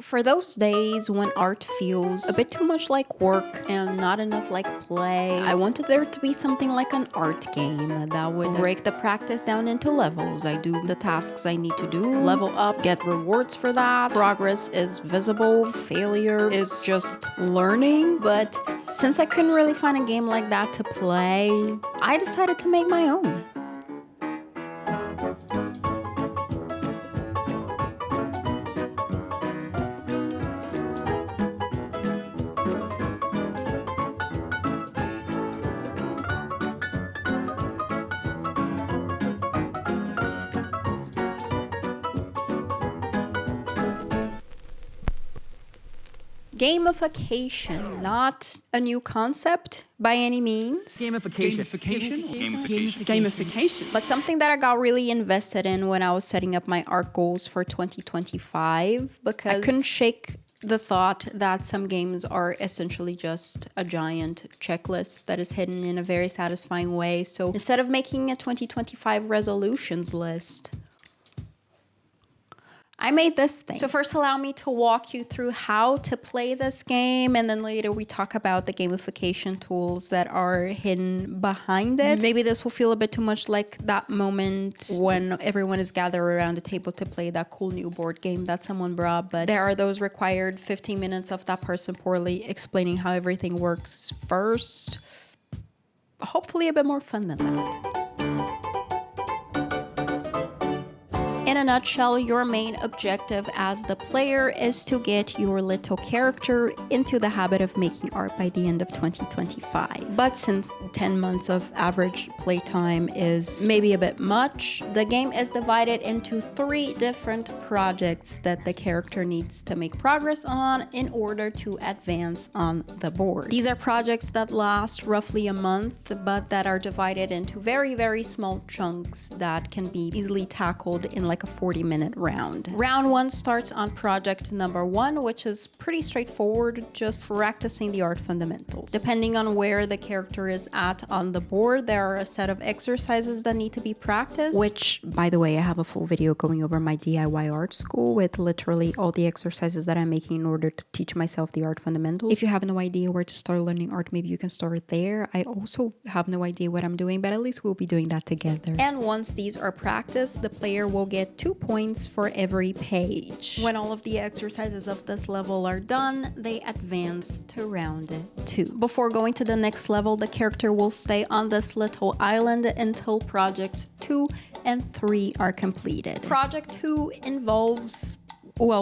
For those days when art feels a bit too much like work and not enough like play, I wanted there to be something like an art game that would break the practice down into levels. I do the tasks I need to do, level up, get rewards for that. Progress is visible, failure is just learning. But since I couldn't really find a game like that to play, I decided to make my own. Gamification, not a new concept by any means. Gamification. But something that I got really invested in when I was setting up my art goals for 2025, because I couldn't shake the thought that some games are essentially just a giant checklist that is hidden in a very satisfying way. So instead of making a 2025 resolutions list, I made this thing. So first allow me to walk you through how to play this game, and then later we talk about the gamification tools that are hidden behind it. Maybe this will feel a bit too much like that moment when everyone is gathered around a table to play that cool new board game that someone brought, but there are those required 15 minutes of that person poorly explaining how everything works first. Hopefully a bit more fun than that. In a nutshell, your main objective as the player is to get your little character into the habit of making art by the end of 2025. But since 10 months of average playtime is maybe a bit much, the game is divided into 3 different projects that the character needs to make progress on in order to advance on the board. These are projects that last roughly a month, but that are divided into very, very small chunks that can be easily tackled in like a 40-minute round. Round 1 starts on project number 1, which is pretty straightforward, just practicing the art fundamentals. Depending on where the character is at on the board, there are a set of exercises that need to be practiced, which, by the way, I have a full video going over my DIY art school with literally all the exercises that I'm making in order to teach myself the art fundamentals. If you have no idea where to start learning art, maybe you can start there. I also have no idea what I'm doing, but at least we'll be doing that together. And once these are practiced, the player will get 2 points for every page. When all of the exercises of this level are done, they advance to round 2. Before going to the next level, the character will stay on this little island until project 2 and 3 are completed. Project 2 involves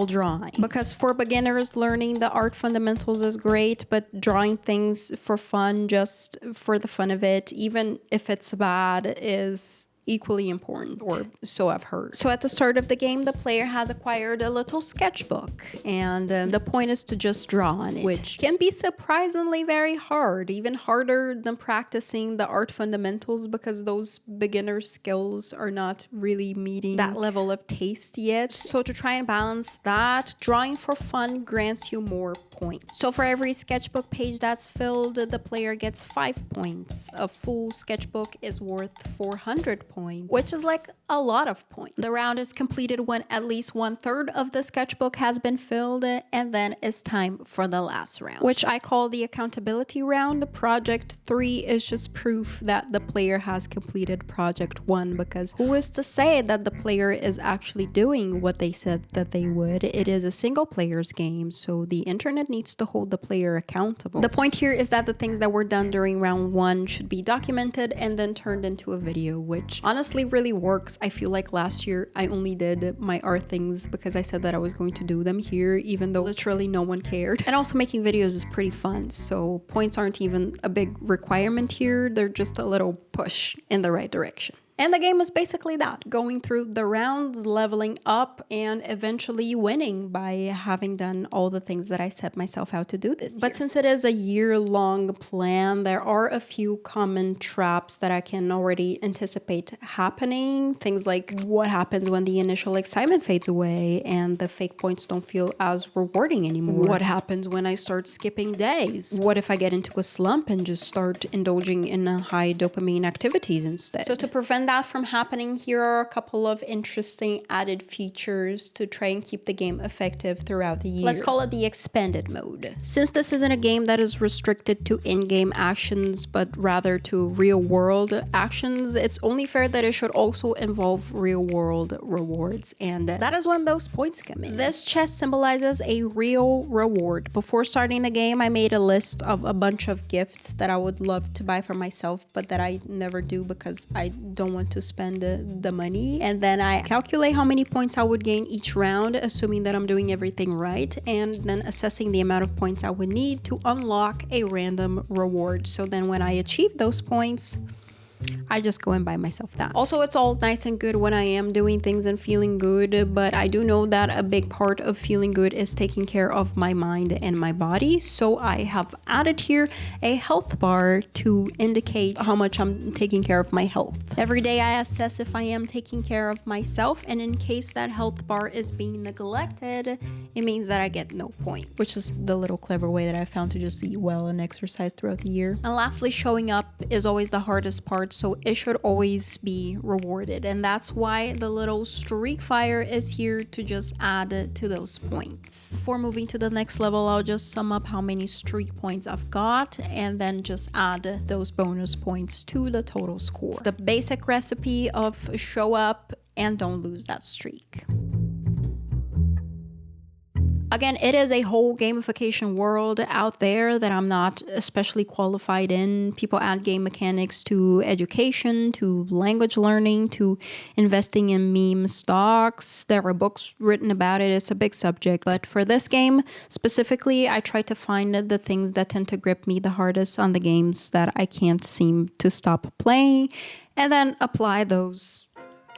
drawing, because for beginners, learning the art fundamentals is great, but drawing things for fun, just for the fun of it, even if it's bad, is equally important, or so I've heard. So at the start of the game, the player has acquired a little sketchbook, and the point is to just draw on it, which can be surprisingly very hard, even harder than practicing the art fundamentals, because those beginner skills are not really meeting that level of taste yet. So to try and balance that, drawing for fun grants you more points. So for every sketchbook page that's filled, the player gets 5 points. A full sketchbook is worth 400 points, which is like a lot of points. The round is completed when at least 1/3 of the sketchbook has been filled, and then it's time for the last round, which I call the accountability round. Project 3 is just proof that the player has completed project 1, because who is to say that the player is actually doing what they said that they would? It is a single player's game, so the internet needs to hold the player accountable. The point here is that the things that were done during round 1 should be documented and then turned into a video, which honestly really works. I feel like last year I only did my art things because I said that I was going to do them here, even though literally no one cared. And also making videos is pretty fun, so points aren't even a big requirement here. They're just a little push in the right direction. And the game is basically that, going through the rounds, leveling up, and eventually winning by having done all the things that I set myself out to do this year. But since it is a year-long plan, there are a few common traps that I can already anticipate happening. Things like what happens when the initial excitement fades away and the fake points don't feel as rewarding anymore. What happens when I start skipping days? What if I get into a slump and just start indulging in high dopamine activities instead? So to prevent that from happening, here are a couple of interesting added features to try and keep the game effective throughout the year. Let's call it the expanded mode. Since this isn't a game that is restricted to in-game actions, but rather to real-world actions, it's only fair that it should also involve real-world rewards, and that is when those points come in. This chest symbolizes a real reward. Before starting the game, I made a list of a bunch of gifts that I would love to buy for myself, but that I never do because I don't want to spend the money. And then I calculate how many points I would gain each round, assuming that I'm doing everything right, and then assessing the amount of points I would need to unlock a random reward. So then when I achieve those points, I just go and buy myself that. Also, it's all nice and good when I am doing things and feeling good, but I do know that a big part of feeling good is taking care of my mind and my body. So I have added here a health bar to indicate how much I'm taking care of my health. Every day I assess if I am taking care of myself, and in case that health bar is being neglected, it means that I get no point, which is the little clever way that I found to just eat well and exercise throughout the year. And lastly, showing up is always the hardest part, so it should always be rewarded, and that's why the little streak fire is here to just add to those points. Before moving to the next level, I'll just sum up how many streak points I've got and then just add those bonus points to the total score. It's the basic recipe of show up and don't lose that streak. Again, it is a whole gamification world out there that I'm not especially qualified in. People add game mechanics to education, to language learning, to investing in meme stocks. There are books written about it. It's a big subject. But for this game specifically, I try to find the things that tend to grip me the hardest on the games that I can't seem to stop playing, and then apply those.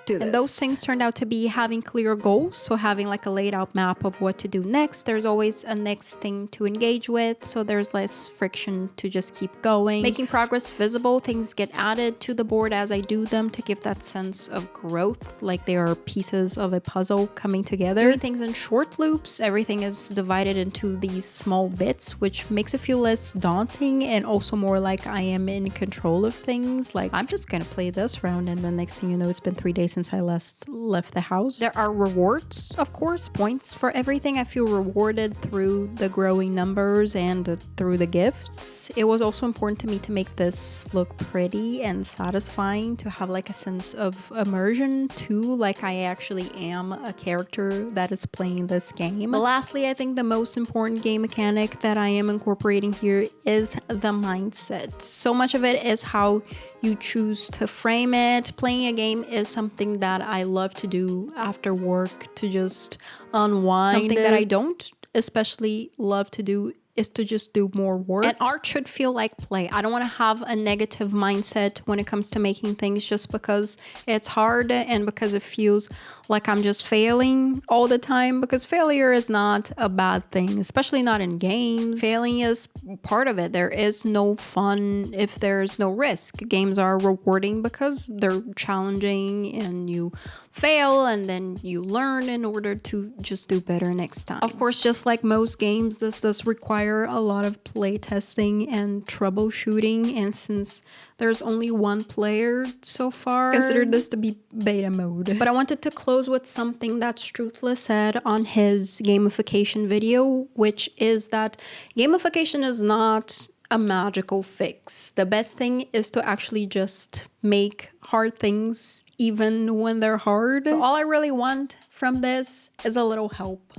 And those things turned out to be having clear goals, so having like a laid out map of what to do next. There's always a next thing to engage with, so there's less friction to just keep going. Making progress visible, things get added to the board as I do them to give that sense of growth, like they are pieces of a puzzle coming together. Doing things in short loops, everything is divided into these small bits, which makes it feel less daunting and also more like I am in control of things. Like, I'm just gonna play this round, and the next thing you know, it's been 3 days since I last left the house. There are rewards, of course, points for everything. I feel rewarded through the growing numbers and through the gifts. It was also important to me to make this look pretty and satisfying, to have like a sense of immersion too, like I actually am a character that is playing this game. But lastly, I think the most important game mechanic that I am incorporating here is the mindset. So much of it is how you choose to frame it. Playing a game is something that I love to do after work to just unwind. Something that I don't especially love to do is to just do more work. And art should feel like play. I don't want to have a negative mindset when it comes to making things just because it's hard and because it feels like I'm just failing all the time, because failure is not a bad thing, especially not in games. Failing is part of it. There is no fun if there's no risk. Games are rewarding because they're challenging and you fail and then you learn in order to just do better next time. Of course, just like most games, this does require a lot of play testing and troubleshooting, and since there's only one player so far, consider this to be beta mode. But I wanted to close with something that Struthless said on his gamification video, which is that gamification is not a magical fix. The best thing is to actually just make hard things even when they're hard. So all I really want from this is a little help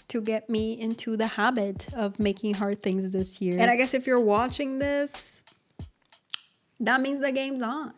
to get me into the habit of making hard things this year. And I guess if you're watching this, that means the game's on.